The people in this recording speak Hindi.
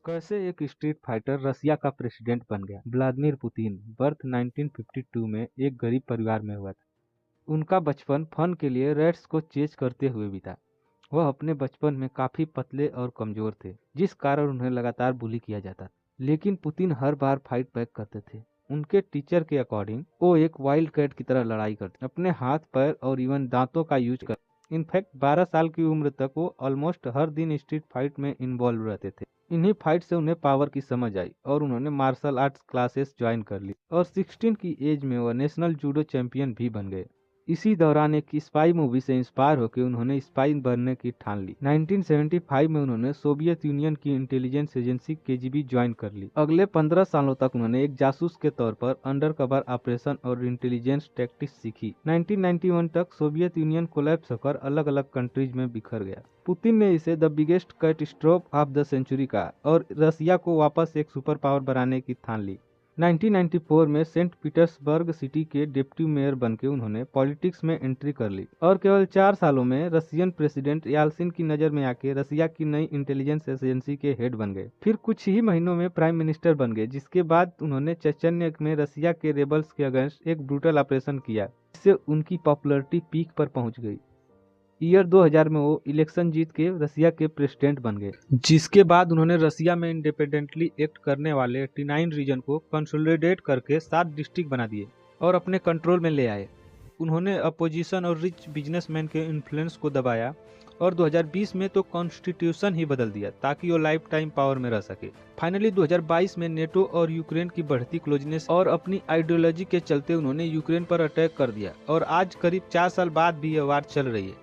कैसे एक स्ट्रीट फाइटर रसिया का प्रेसिडेंट बन गया। व्लादिमीर पुतिन बर्थ 1952 में एक गरीब परिवार में हुआ था। उनका बचपन फन के लिए रेड्स को चेज करते हुए बीता। वह अपने बचपन में काफी पतले और कमजोर थे, जिस कारण उन्हें लगातार बुली किया जाता था। लेकिन पुतिन हर बार फाइट बैक करते थे। उनके टीचर के अकॉर्डिंग वो एक वाइल्ड कैट की तरह लड़ाई करते, अपने हाथ पैर और इवन दांतों का यूज कर। इनफैक्ट 12 साल की उम्र तक वो ऑलमोस्ट हर दिन स्ट्रीट फाइट में इन्वॉल्व रहते थे। इन्हीं फाइट से उन्हें पावर की समझ आई और उन्होंने मार्शल आर्ट्स क्लासेस ज्वाइन कर ली और 16 की एज में वह नेशनल जूडो चैंपियन भी बन गए। इसी दौरान एक स्पाई मूवी से इंस्पायर होकर उन्होंने स्पाई बनने की ठान ली। 1975 में उन्होंने सोवियत यूनियन की इंटेलिजेंस एजेंसी केजीबी ज्वाइन कर ली। अगले 15 सालों तक उन्होंने एक जासूस के तौर पर अंडर कवर ऑपरेशन और इंटेलिजेंस टैक्टिक्स सीखी। 1991 तक सोवियत यूनियन कोलैप्स होकर अलग अलग कंट्रीज में बिखर गया। पुतिन ने इसे the biggest catastrophe of the century कहा और रसिया को वापस एक सुपर पावर बनाने की ठान ली। 1994 में सेंट पीटर्सबर्ग सिटी के डिप्टी मेयर बनके उन्होंने पॉलिटिक्स में एंट्री कर ली और केवल 4 सालों में रशियन प्रेसिडेंट याल्सिन की नजर में आके रसिया की नई इंटेलिजेंस एजेंसी के हेड बन गए। फिर कुछ ही महीनों में प्राइम मिनिस्टर बन गए, जिसके बाद उन्होंने चेचन्य में रसिया के रेबल्स के अगेंस्ट एक ब्रूटल ऑपरेशन किया, जिससे उनकी पॉपुलैरिटी पीक पर पहुंच गई। ईयर 2000 में वो इलेक्शन जीत के रसिया के प्रेसिडेंट बन गए, जिसके बाद उन्होंने रसिया में इंडिपेंडेंटली एक्ट करने वाले 89 रीजन को कंसोलिडेट करके 7 डिस्ट्रिक्ट बना दिए और अपने कंट्रोल में ले आए। उन्होंने अपोजिशन और रिच बिजनेसमैन के इन्फ्लुएंस को दबाया और 2020 में तो कॉन्स्टिट्यूशन ही बदल दिया ताकि वो लाइफ टाइम पावर में रह सके। फाइनली 2022 में नेटो और यूक्रेन की बढ़ती क्लोजनेस और अपनी आइडियोलॉजी के चलते उन्होंने यूक्रेन पर अटैक कर दिया और आज करीब 4 साल बाद भी ये वार चल रही है।